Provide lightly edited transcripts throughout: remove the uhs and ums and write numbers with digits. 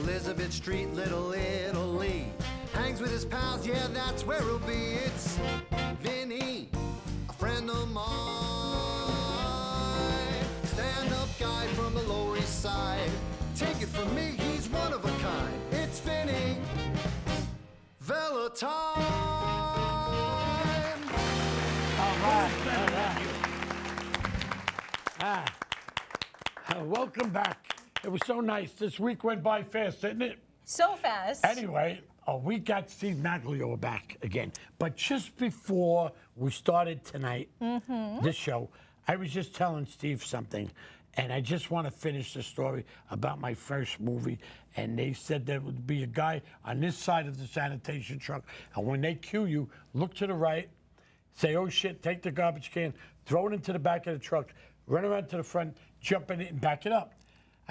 Elizabeth Street, Little Italy. Hangs with his pals, yeah, that's where he'll be. It's Vinny, a friend of mine. Stand-up guy from the Lower East Side. Take it from me, he's one of a kind. It's Vinny Valentine. All right. Welcome back. It was so nice. This week went by fast, didn't it? So fast. Anyway, we got Steve Maglio back again. But just before we started tonight, this show, I was just telling Steve something. And I just want to finish the story about my first movie. And they said there would be a guy on this side of the sanitation truck. And when they cue you, look to the right, say, oh shit, take the garbage can, throw it into the back of the truck, run around to the front, jump in it and back it up.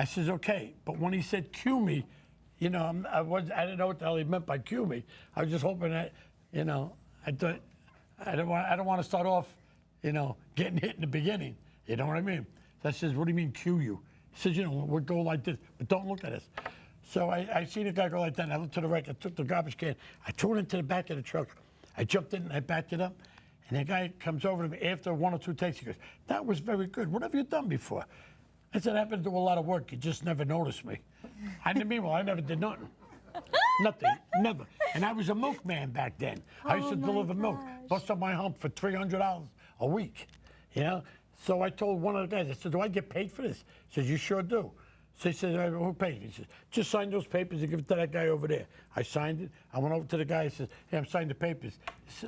I says, okay. But when he said cue me, you know, I didn't know what the hell he meant by cue me. I was just hoping that, you know, I don't want to start off, you know, getting hit in the beginning. You know what I mean? So I says, what do you mean cue you? He says, you know, we'll go like this, but don't look at us. So I see the guy go like that, and I looked to the right, I took the garbage can, I threw it into the back of the truck. I jumped in and I backed it up. And the guy comes over to me after one or two takes, he goes, that was very good. What have you done before? I said, I happen to do a lot of work. You just never noticed me. Meanwhile, I never did nothing. Nothing, never. And I was a milkman back then. I used to deliver milk, bust up my hump for $300 a week, you know? So I told one of the guys, I said, do I get paid for this? He says, you sure do. So he said, who pays me? He says, just sign those papers and give it to that guy over there. I signed it. I went over to the guy, I said, hey, I'm signing the papers.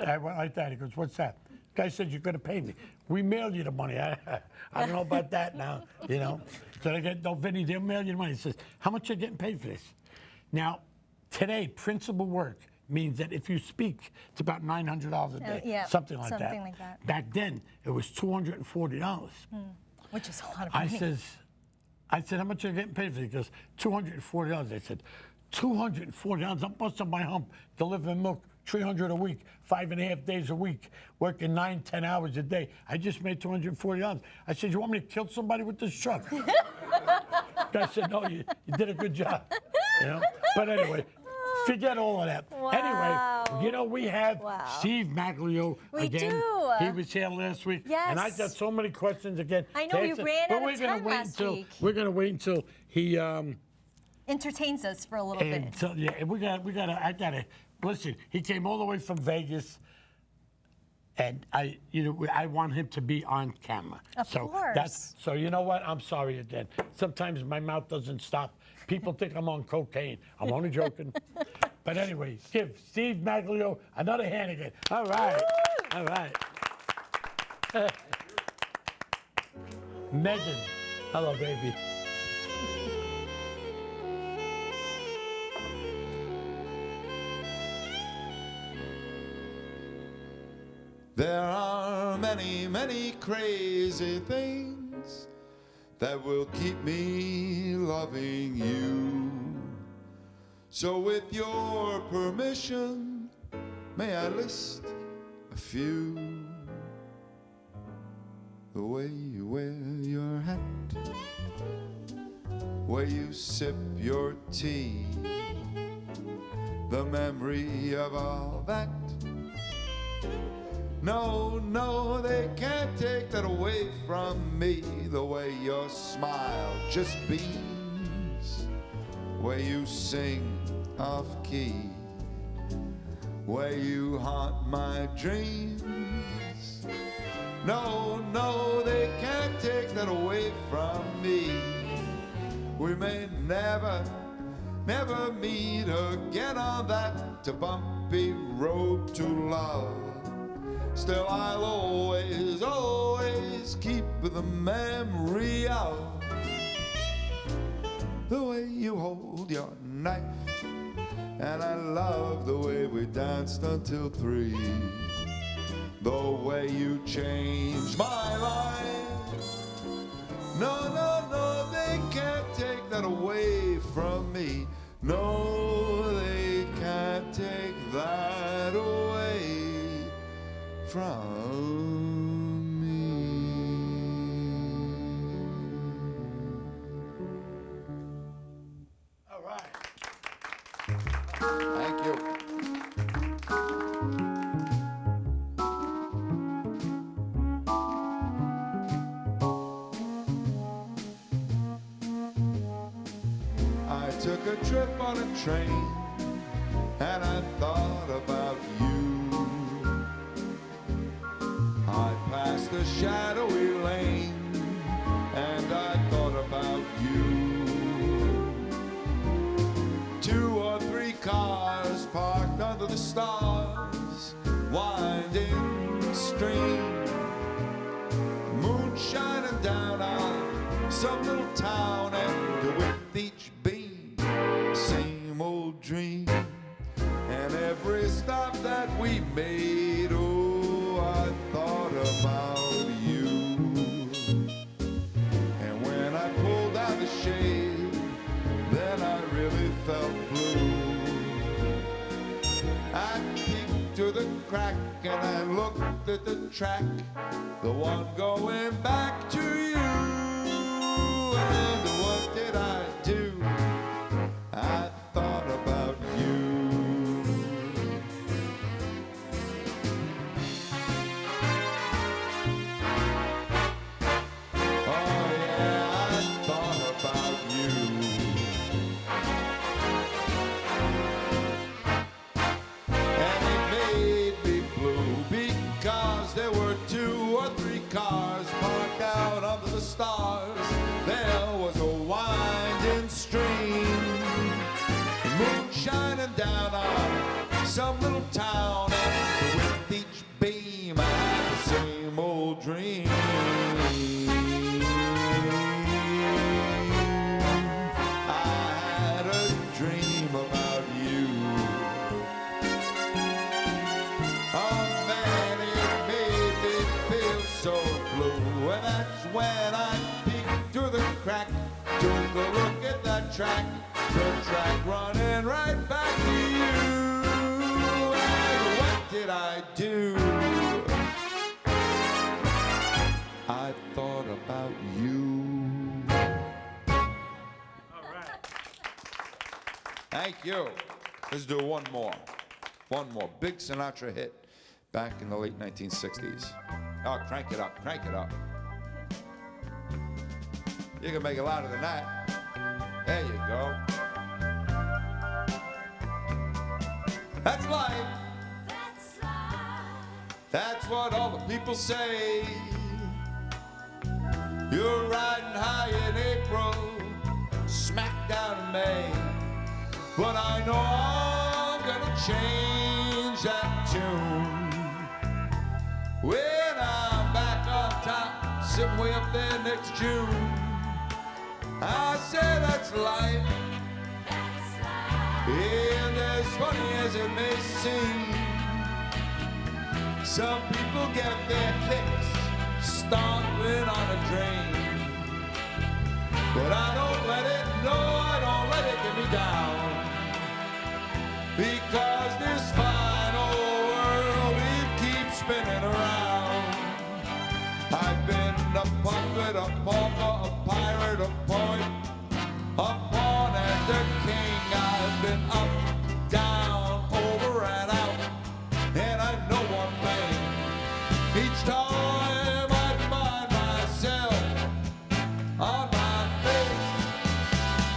I went like that. He goes, what's that? The guy said, you're going to pay me. We mail you the money. I don't know about that now, you know. So they get, no, Vinny, they'll mail you the money. He says, how much are you getting paid for this? Now, today, principal work means that if you speak, it's about $900 a day, something like that. Back then, it was $240. Which is a lot of money. I said, how much are you getting paid for this? He goes, $240. They said, $240? I'm busting my hump, delivering milk, $300 a week, 5.5 days a week, working 9, 10 hours a day. I just made $240. I said, you want me to kill somebody with this truck? Guy said, no, you did a good job. You know? But anyway, forget all of that. Wow. Anyway, you know, we have Steve Maglio again. We do. He was here last week. Yes. And I got so many questions again. I know, we ran out of time last week. We're going to wait until he... entertains us for a little bit. So, yeah, I got to... Listen, he came all the way from Vegas. And I want him to be on camera. Of course. So you know what? I'm sorry again. Sometimes my mouth doesn't stop. People think I'm on cocaine. I'm only joking. But anyway, give Steve Maglio another hand again. All right. All right. Megan. Hello, baby. There are many, many crazy things that will keep me loving you. So with your permission, may I list a few? The way you wear your hat, where you sip your tea, the memory of all that. No, no, they can't take that away from me. The way your smile just beams, where you sing off key, where you haunt my dreams. No, no, they can't take that away from me. We may never, never meet again on that bumpy road to love. Still I'll always, always keep the memory of the way you hold your knife. And I love the way we danced until 3. The way you changed my life. No, no, no, they can't take that away from me. No, they can't take that away from me. All right. took a trip on a train, and I thought about you. I passed a shadowy lane, and I thought about you. 2 or 3 cars parked under the stars, winding stream, moon shining down on some little town, and with each beam, same old dream. And every stop that we made, oh, I thought about you. And when I pulled down the shade, then I really felt blue. I peeked to the crack and I looked at the track, the one going back to you. And what did I do? I thought about you. Oh yeah, I thought about you. And it made me blue because there were 2 or 3 cars parked out under the stars. There was a winding stream, the moon shining down on some little town, and with each beam I had the same old dream. I had a dream about you. Oh man, it made me feel so blue. And that's when I peeked through the crack, took a look at that track, the track running right back to you. And what did I do? I thought about you. All right. Thank you. Let's do one more. One more. Big Sinatra hit back in the late 1960s. Oh, crank it up, crank it up. You can make it louder than that. There you go. That's life. That's what all the people say. You're riding high in April, smack down in May. But I know I'm gonna change that tune when I'm back on top, sitting way up there next June. I say that's life. And as funny as it may seem, some people get their kicks stomping on a drain. But I don't let it, no, I don't let it get me down. Because this fine old world, it keeps spinning around. I've been a puppet, a pauper, a pirate, a poet, a pawn and a king. I've been up, down, over and out. And I know one thing, each time I find myself on my face,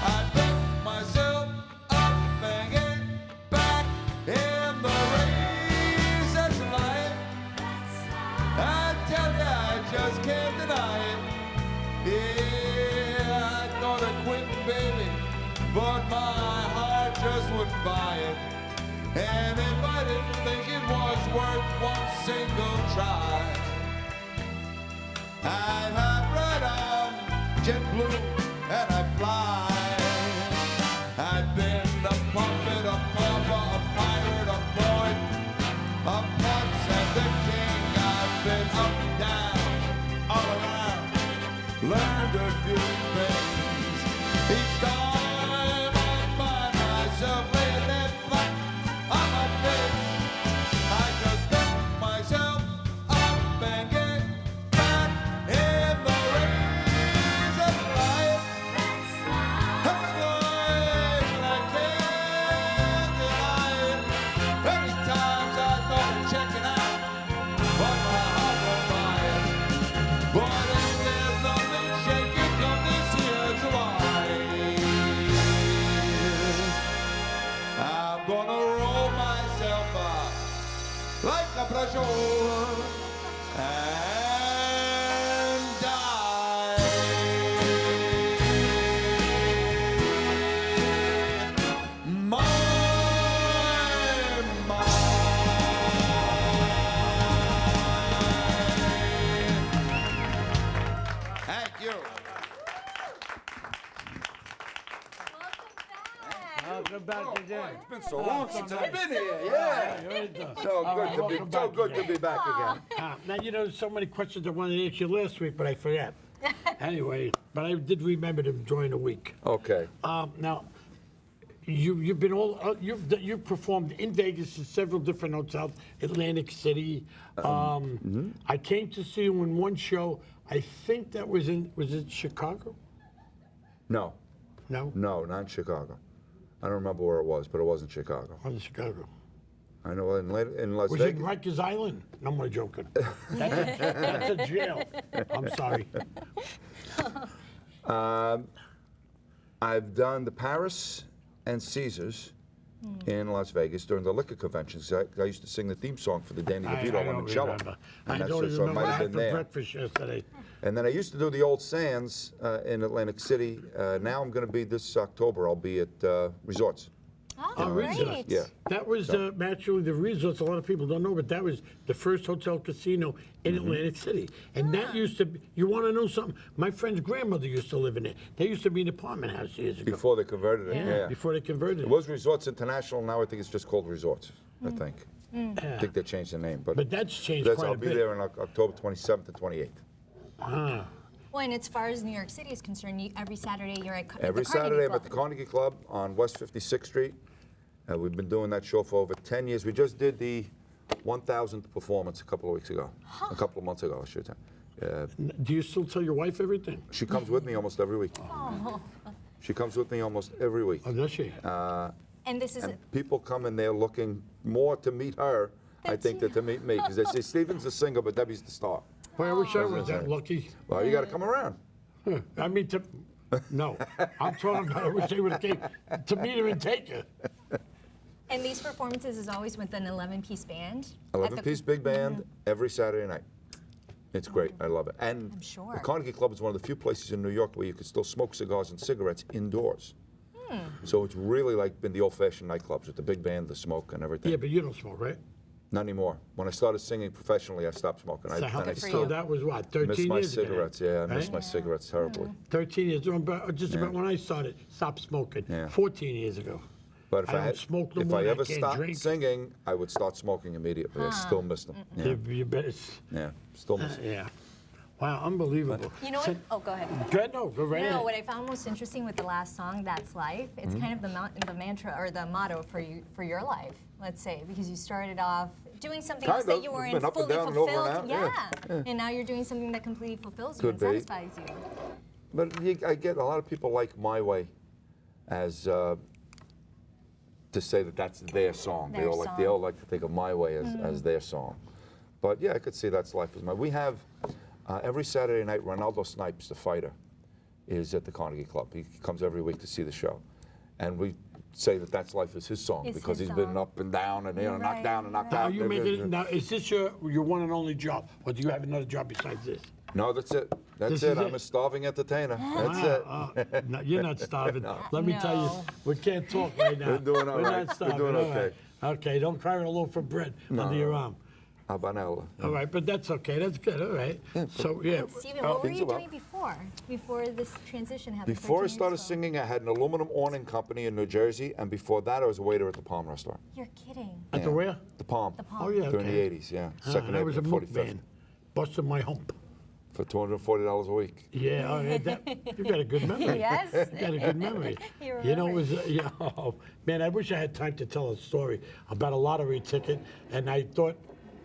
I pick myself up and get back in the race. That's life. I tell you, I just can't deny it. Yeah, I thought I'd quit, baby, but my heart just wouldn't buy it. And if I didn't think it was worth one single try, I'd hop right on JetBlue and I'd fly. I've been a puppet, a pauper, a pirate, a poet, a prince and a king. I've been up, down, all around, learned a few things. Each time I find myself laying there flat on my face, I just pick myself up and get back in the race of life. That's life, and I can't deny it. Many times I thought of checking out, but my heart won't buy it. But ain't there nothing shaking come this here July? back again. It's been so long since I've been here. Yeah. So good to be back again. Now, you know, so many questions I wanted to ask you last week, but I forgot. Anyway, but I did remember them during the week. Okay. Now, you've been you've performed in Vegas in several different hotels, Atlantic City. I came to see you in one show. I think that was it Chicago? No. No? No, not in Chicago. I don't remember where it was, but it wasn't Chicago. It was in Chicago. I know in Las Was Vegas. it Rikers Island? No, I'm joking. That's a jail. I'm sorry. I've done the Paris and Caesars in Las Vegas during the liquor conventions. I used to sing the theme song for the Danny DeVito limoncello. Remember. I And don't so remember. might I have had been for there. breakfast yesterday. And then I used to do the Old Sands in Atlantic City. Now I'm going to be this October. I'll be at Resorts. Oh, Resorts. great. Yeah. That was actually the Resorts. A lot of people don't know, but that was the first hotel casino in Atlantic City. And that used to be, you want to know something? My friend's grandmother used to live in it. They used to be an apartment house years ago. Before they converted it, yeah. Before they converted It it. was Resorts International. Now I think it's just called Resorts, I think. I think they changed the name. But that's changed quite I'll a be bit. there on October 27th and 28th. Well, and as far as New York City is concerned, every Saturday you're at Every the Carnegie Saturday I'm Club. at the Carnegie Club on West 56th Street. We've been doing that show for over 10 years. We just did the 1,000th performance a couple of weeks ago. A couple of months ago, I should say. Do you still tell your wife everything? She comes with me almost every week. She comes with me almost every week. Oh, does she? And this is And people come in there looking more to meet her, I think, than to meet me. Because they say, Stephen's the singer, but Debbie's the star. Boy, I wish I was that lucky. Well, you got to come around. I mean, no. I'm talking about I wish they would have came to meet her and take her. and these performances is always with an 11-piece band. at the- 11-piece big band every Saturday night. It's great. I love it. And I'm sure. the Carnegie Club is one of the few places in New York where you can still smoke cigars and cigarettes indoors. So it's really like been the old-fashioned nightclubs with the big band, the smoke, and everything. Yeah, but you don't smoke, right? Not anymore. When I started singing professionally, I stopped smoking. So, how, I for so you. that was what, 13 missed my years ago? cigarettes. Yeah, I missed Right? my cigarettes terribly. 13 years ago, just about when I started, stopped smoking. Yeah. 14 years ago. But if I I, don't had, smoke no if more I and I ever can't stopped drink. singing, I would start smoking immediately. I still missed them. Yeah, You bet. yeah, still miss them. Yeah. Wow, unbelievable. You know what? Oh, go ahead. Go right No, ahead. what I found most interesting with the last song, "That's Life," it's kind of the mantra or the motto for your life. Let's say, because you started off doing something Kind else that of. you were It's in been up and fully down and over and fulfilled. out. Yeah. And now you're doing something that completely fulfills you Could and be. satisfies you. But I get a lot of people like My Way as to say that that's their song. Their They all like to think of My Way as their song. But yeah, I could see that's life is my. We have every Saturday night. Ronaldo Snipes, the fighter, is at the Carnegie Club. He comes every week to see the show, and we say that that's life is his song It's because his he's been song. up and down and knocked Right, down and knocked Now, out. you making, now, is this your one and only job, or do you have another job besides this? No, that's it. That's This it. is I'm it. a starving entertainer. That's it. No, you're not starving. Let me tell you, No. we can't talk right now. We're doing all We're right. not starving. We're doing all right. Okay, don't cry a loaf of bread under your arm. Habanella. All right, but that's okay. That's good. All right. So yeah. Stephen, what were things you about- doing before this transition happened? Before I 13 years started ago? singing, I had an aluminum awning company in New Jersey, and before that, I was a waiter at the Palm restaurant. You're kidding. At the where? The Palm. The Palm. Oh yeah. During Okay. the 80s, yeah. Ah, Second I was a April, mook 45th. man, busting my hump. For $240 a week. Yeah, oh, yeah, you got a good memory. Yes. You got a good memory. You know, it remember. was, oh, man, I wish I had time to tell a story about a lottery ticket, and I thought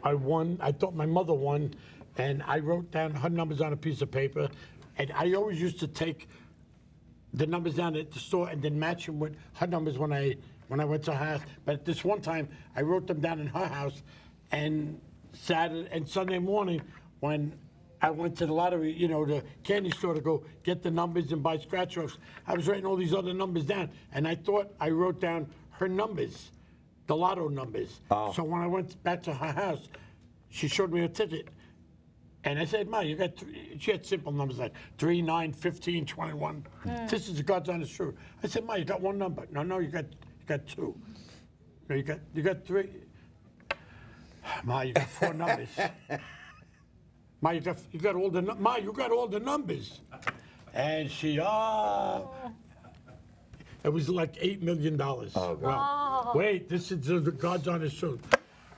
I won. I thought my mother won, and I wrote down her numbers on a piece of paper, and I always used to take the numbers down at the store and then match them with her numbers when I went to her house. But this one time, I wrote them down in her house, and Saturday and Sunday morning, when I went to the lottery, the candy store to go get the numbers and buy scratch-offs, I was writing all these other numbers down, and I thought I wrote down her numbers, the lotto numbers. Oh. So when I went back to her house, she showed me a ticket. And I said, Ma, you got she had simple numbers like 3, 9, 15, 21. This is the God's honest truth. I said, Ma, you got one number. No, you got two. No, you got three. Ma, you got four numbers. Ma, you got all the you got all the numbers. And she it It was like $8 million. Oh, God. Well, wait, this is the God's honest truth.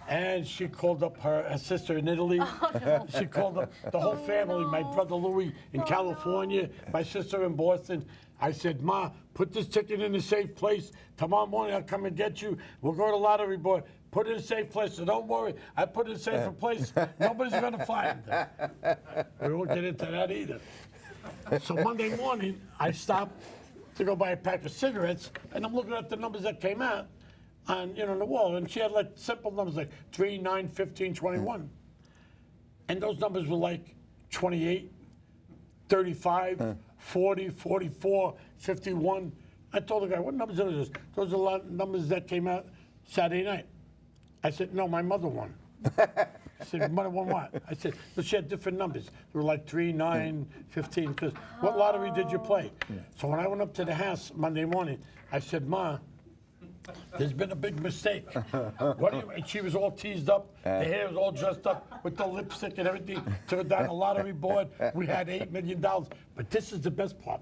And she called up her sister in Italy. She called up the whole family, my brother Louis in California, my sister in Boston. I said, Ma, put this ticket in a safe place. Tomorrow morning I'll come and get you. We'll go to lottery board. Put it in a safe place, so don't worry. I put it in a safer place. Nobody's going to find it. We won't get into that either. So Monday morning, I stopped to go buy a pack of cigarettes, and I'm looking at the numbers that came out on, on the wall, and she had like simple numbers like 3, 9, 15, 21. And those numbers were like 28, 35, 40, 44, 51. I told the guy, what numbers are those? Those are a lot of numbers that came out Saturday night. I said, no, my mother won. I said, mother won what? I said, well, she had different numbers. They were like 3, 9, 15, because what lottery did you play? So when I went up to the house Monday morning, I said, Ma, there's been a big mistake. What do you, and she was all teased up. The hair was all dressed up with the lipstick and everything. Took her down the lottery board. We had $8 million. But this is the best part.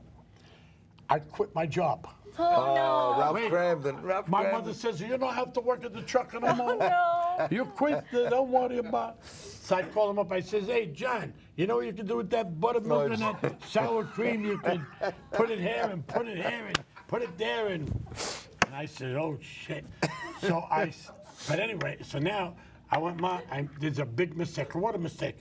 I quit my job. Oh, no. Ralph Wait. Cramden. Ralph My Cramden. mother says, you don't have to work at the truck anymore. No. You quit, don't worry about it. So I call him up, I says, hey, John, you know what you can do with that buttermilk and that sour cream? You can put it here and put it here and put it there. And I said, oh, shit. But anyway, so now I went, Ma, there's a big mistake. What a mistake.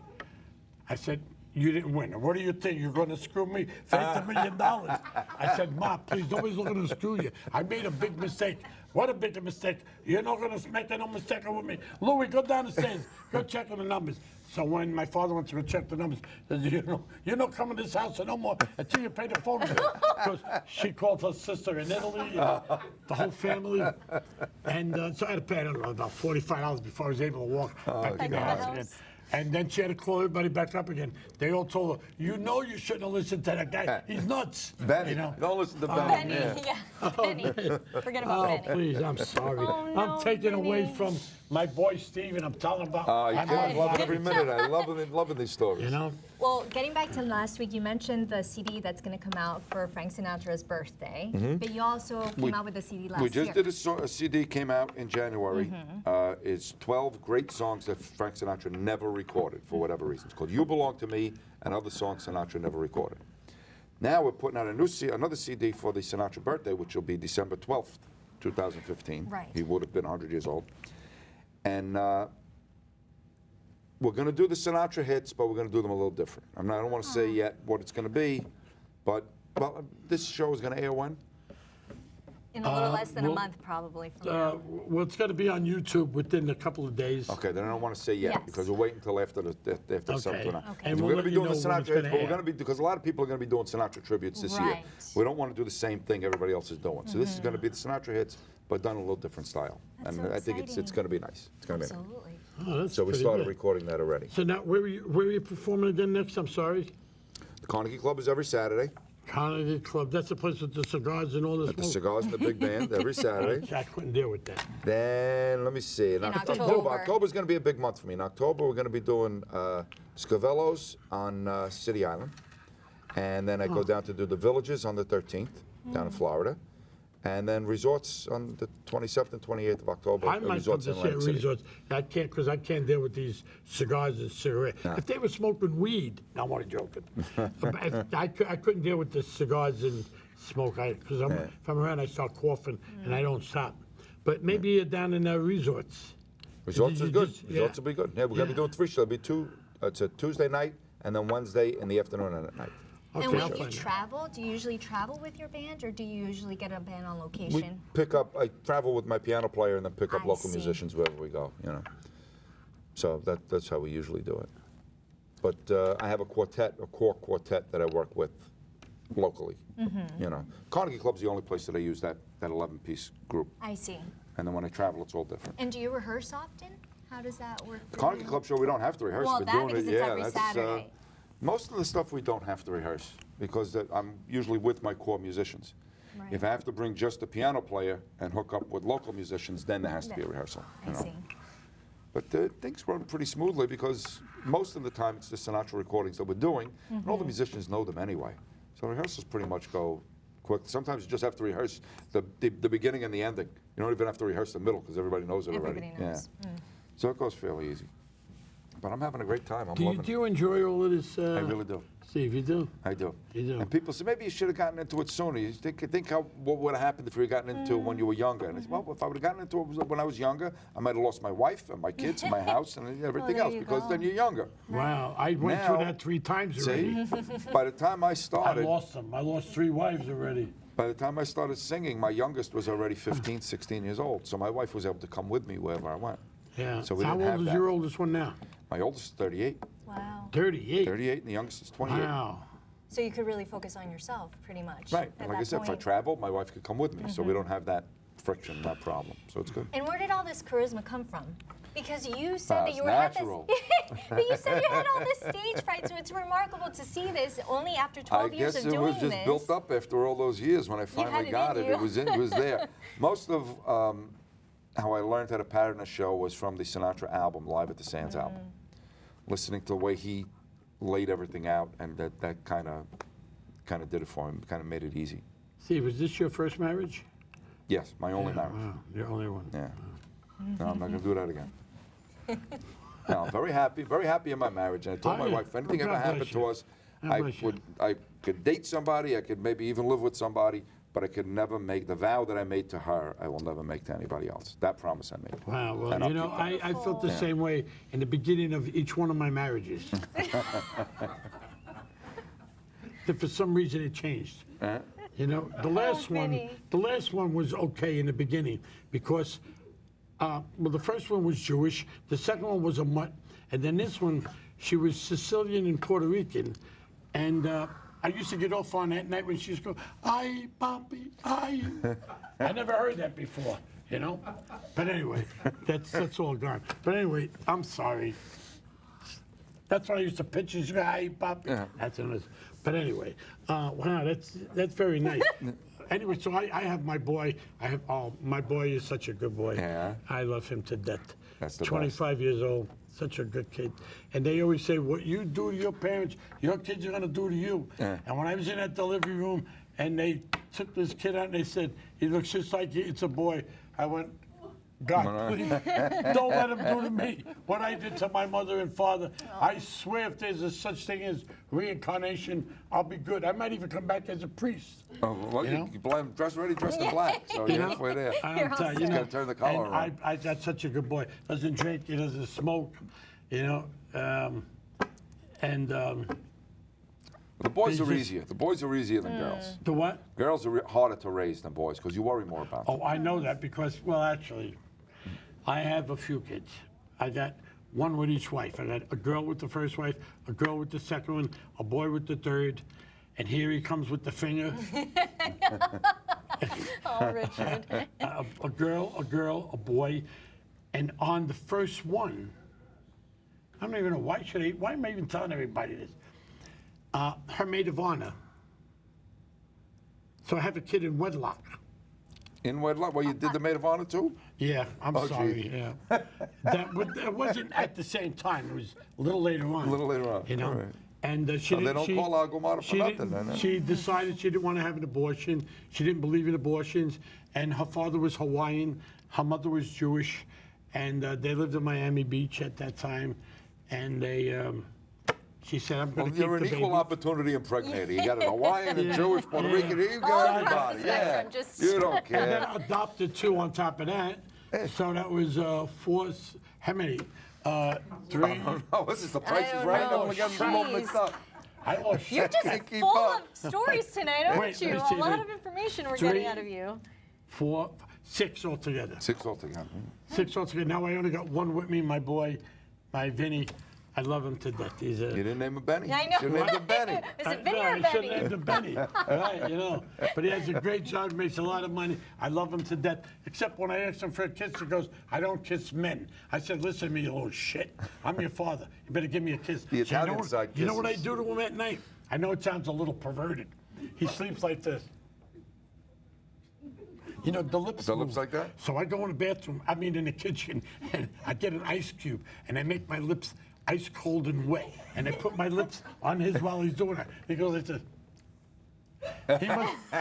I said, you didn't win. What do you think? You're going to screw me for $8 million? I said, Ma, please, nobody's looking to screw you. I made a big mistake. What a big mistake. You're not going to make no mistake with me. Louis, go down the stairs. Go check on the numbers. So when my father went to go check the numbers, he said, you're not coming to this house no more until you pay the phone bill. Because she called her sister in Italy, the whole family. And so I had to pay, I don't know, about $45 before I was able to walk back to the house again. And then she had to call everybody back up again. They all told her, you shouldn't have listened to that guy. He's nuts. Benny. Don't listen to Benny. Benny, yeah. Benny. Forget about Benny. Please, I'm sorry. Oh, no, I'm taking away Benny. from my boy Steve, and I'm telling about. I love every minute. I loving these stories. Well, getting back to last week, you mentioned the CD that's going to come out for Frank Sinatra's birthday, but you also came out with a CD last year. We just did a CD, came out in January. It's 12 great songs that Frank Sinatra never recorded for whatever reason. It's called You Belong to Me and other songs Sinatra never recorded. Now we're putting out another CD for the Sinatra birthday, which will be December 12th, 2015. Right. He would have been 100 years old. And we're going to do the Sinatra hits, but we're going to do them a little different. I don't want to say yet what it's going to be, but this show is going to air when? In a little less than a month, probably. From now. Well, it's going to be on YouTube within a couple of days. Okay, then I don't want to say yet Yes. because we'll wait until after the Okay. 7th. Okay. And We're we'll going to be let you doing know the when it's Sinatra hits, gonna but we're air. going to be, because a lot of people are going to be doing Sinatra tributes this year. Right. We don't want to do the same thing everybody else is doing. So this is going to be the Sinatra hits, but done a little different style. That's and so I think it's exciting. going to be nice. It's going to be nice. Absolutely. Oh, that's So we pretty started good. recording that already. So now, where are you performing again next? I'm sorry. The Carnegie Club is every Saturday. Carnegie Club. That's the place with the cigars and all this. At the smoke. Cigars and the Big Band every Saturday. I couldn't deal with that. Then, let me see. In October. October's going to be a big month for me. In October, we're going to be doing Scavello's on City Island. And then I go down to do the Villages on the 13th, down in Florida. And then Resorts on the 27th and 28th of October. I might come Resorts to in see Atlantic City. resorts. I can't, because I can't deal with these cigars and cigarettes. No. If they were smoking weed, no, I'm only joking. I couldn't deal with the cigars and smoke. Because if I'm around, I start coughing and I don't stop. But maybe down in resorts. Resorts is good. Yeah. Resorts will be good. Yeah, we're going to be doing 3 shows. It'll be it's a Tuesday night and then Wednesday in the afternoon and at night. And Okay, when I'll you find out. travel, do you usually travel with your band, or do you usually get a band on We location? pick up, I travel with my piano player and then pick up I local see. musicians wherever we go, So that's how we usually do it. But I have a core quartet that I work with locally, Carnegie Club's the only place that I use that 11-piece group. I see. And then when I travel, it's all different. And do you rehearse often? How does that work? The for Carnegie you? Club show, we don't have to rehearse. Well, We're that doing because it. it's Yeah, every that's Saturday. most of the stuff we don't have to rehearse because I'm usually with my core musicians. Right. If I have to bring just a piano player and hook up with local musicians, then there has to be a rehearsal. I see. But things run pretty smoothly because most of the time it's the Sinatra recordings that we're doing, and all the musicians know them anyway. So rehearsals pretty much go quick. Sometimes you just have to rehearse the beginning and the ending. You don't even have to rehearse the middle because everybody knows it already. Everybody knows. Yeah. So it goes fairly easy. But I'm having a great time. I'm Do loving you enjoy all of this? it. I really do. Steve, you do? I do. You do. And people say, maybe you should have gotten into it sooner. You think what would have happened if you had gotten into it when you were younger. And I said, well, if I would have gotten into it when I was younger, I might have lost my wife and my kids and my house and everything there else you because go. then you're younger. Wow, I went Now- through that 3 times already. See? By the time I I started, lost them. I lost 3 wives already. by the time I started singing, my youngest was already 15, 16 years old. So my wife was able to come with me wherever I went. Yeah. So we How didn't old have is that. your oldest one now? My oldest is 38. Wow. 38. 38 and the youngest is 28. Wow. So you could really focus on yourself, pretty much. Right. at And like I that said, if I point. traveled, my wife could come with me. So we don't have that friction, that problem. So it's good. And where did all this charisma come from? Because you said that It's you were had natural. this, but you said you had all this stage fright, so it's remarkable to see this only after 12 I years guess of it doing was just this. built up after all those years when I had finally it got in it. you. It was there. Most of how I learned how to pattern a show was from the Sinatra album, Live at the Sands album. Listening to the way he laid everything out, and that kind of did it for him, kind of made it easy. Steve, was this your first marriage? Yes, my only marriage. Wow, your only one. Yeah. No, I'm not going to do that again. No, I'm very happy in my marriage. And I told Oh, my yeah. wife, if anything Well, ever God happened bless to you. us, God bless you. I could date somebody, I could maybe even live with somebody, but I could never make the vow that I made to her, I will never make to anybody else. That promise I made. Wow, well, And I'll you know, keep I felt the same way in the beginning of each one of my marriages. That for some reason it changed. Eh? You know, the last Vinny. one was okay in the beginning because, well, the first one was Jewish, the second one was a mutt, and then this one, she was Sicilian and Puerto Rican, and I used to get off on that night when she used to go, "Ay, papi, ay." I never heard that before, you know. But anyway, that's all gone. But anyway, I'm sorry. That's what I used to pitch. She's go, "Ay, papi." Yeah. That's what it is. But anyway, wow, that's very nice. Anyway, so I have my boy. My boy is such a good boy. Yeah. I love him to death. That's the best. 25 years old, such a good kid. And they always say, what you do to your parents, your kids are gonna do to you. Yeah. And when I was in that delivery room and they took this kid out and they said, he looks just like you, it's a boy. I went, God, please, don't let him do to me what I did to my mother and father. I swear if there's a such thing as reincarnation, I'll be good. I might even come back as a priest. Oh, well, You know? you dressed in black, so you're halfway there. You're all telling set. Gotta turn the collar and around. I got such a good boy. Doesn't drink, he doesn't smoke, you know. The boys He's are just- easier. The boys are easier than girls. The what? Girls are harder to raise than boys because you worry more about them. Oh, I know that because, well, actually, I have a few kids. I got one with each wife. I got a girl with the first wife, a girl with the second one, a boy with the third, and here he comes with the finger. Oh, Richard. A girl, a boy, and on the first one, I don't even know why am I even telling everybody this? Her maid of honor. So I have a kid in wedlock. In wedlock? Well, you did the maid of honor too? Yeah, I'm Oh, sorry. geez. Yeah, that wasn't at the same time. It was a little later on. A little later on, you know. all right. And she So they didn't. don't she, call Agomata for she nothing, didn't- then, huh? She decided she didn't want to have an abortion. She didn't believe in abortions, and her father was Hawaiian. Her mother was Jewish, and they lived in Miami Beach at that time. And they, she said, "I'm Well, going to keep you're the an baby." equal opportunity impregnator. You got an Hawaiian, a Jewish, Puerto Rican. You All got across everybody. the Yeah. spectrum, just- You don't And then care. adopted 2 on top of that. So that was 4. How many? 3. Oh, this is the Price is don't Right. know. I'm getting them all mixed up. I lost You're just Can't keep full up. of stories tonight, aren't Wait, you? let me see, A lot wait. of information we're 3, getting out of you. 4, 6 altogether. 6 altogether. 6 altogether. Now I only got 1 with me, my boy, my Vinny. I love him to death. He's a. You didn't name him Benny. Yeah, I know. You named him Benny. Is it Vinny No, or I should Benny? have named him Benny. Right, you know. But he has a great job, makes a lot of money. I love him to death. Except when I asked him for a kiss, he goes, "I don't kiss men." I said, "Listen to me, you little shit. I'm your father. You better give me a kiss." The So you know Italian what- side You know what I kisses. do to him at night? I know it sounds a little perverted. He sleeps like this. You know, the lips The lips move. like that? So I go in the bathroom, in the kitchen, and I get an ice cube, and I make my lips ice cold and wet, and I put my lips on his while he's doing it. He goes like this.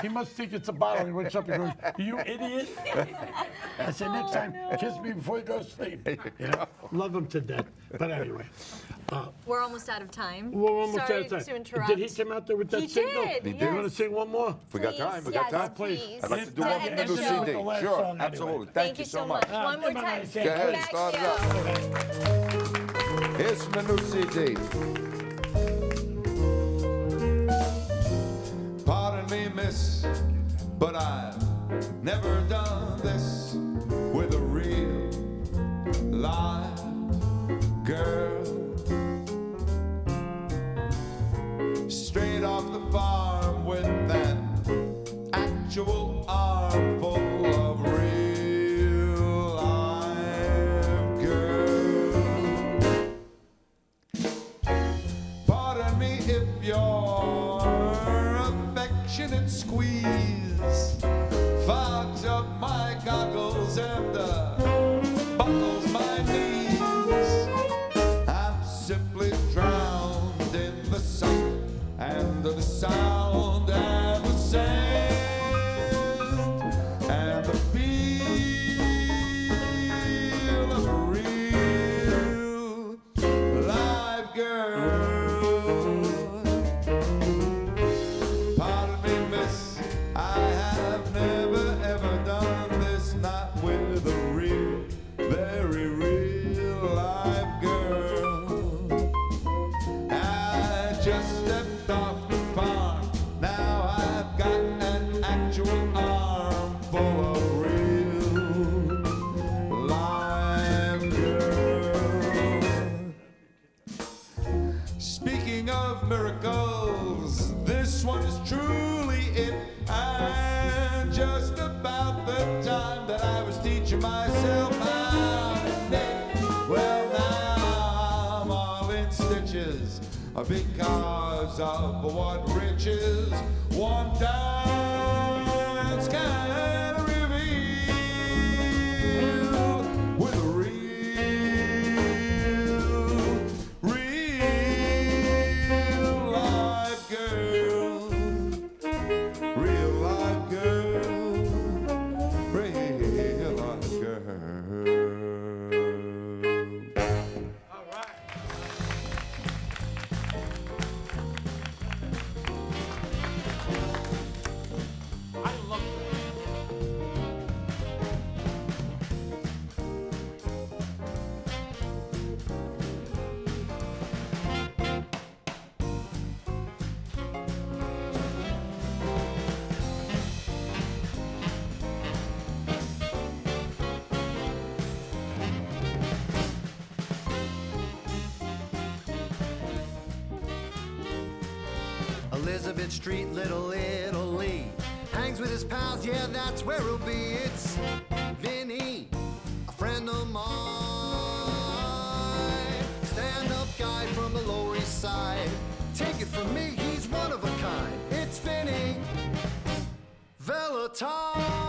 He must think it's a bottle. He wakes up and goes, "You idiot!" I said, "Next time, kiss me before you go to sleep." You know, love him to death. But anyway, We're almost out of time. we're almost Sorry out of time. to interrupt. Did he come out there with that He single? did, You yes. want to sing one more? We got time. We got yes, time. please. I'd like to do To one end from the the new show. CD. The last Sure, song anyway. absolutely. Thank you so much. One more give him time. a nice Go ahead, hand. start it up. Here's from the new CD. Pardon me, miss, but I've never done this with a real live girl. Straight off the farm with an actual armful of real live girl. Pardon me if your affectionate squeeze fogs up my goggles and buckles my knees. I'm simply drowned in the sight and the sound and the sand and the feel of a real live girl. Pardon me, miss, I have never ever done this, not with a real, very real live girl. I just stepped off the farm, now I've got an actual armful of real live girl. Speaking of miracles, this one is truly it. And just about the time that I was teaching myself how to knit, well, now I'm all in stitches because of what riches one dance can reveal with a real live girl. Real live girl, real live girl. I love it. Elizabeth Street, Little Italy. Hangs with his pals, yeah, that's where he'll be. It's Vinny, a friend of mine. Stand-up guy from the Lower East Side. Take it from me, he's one of a kind. It's Vinny Valentine.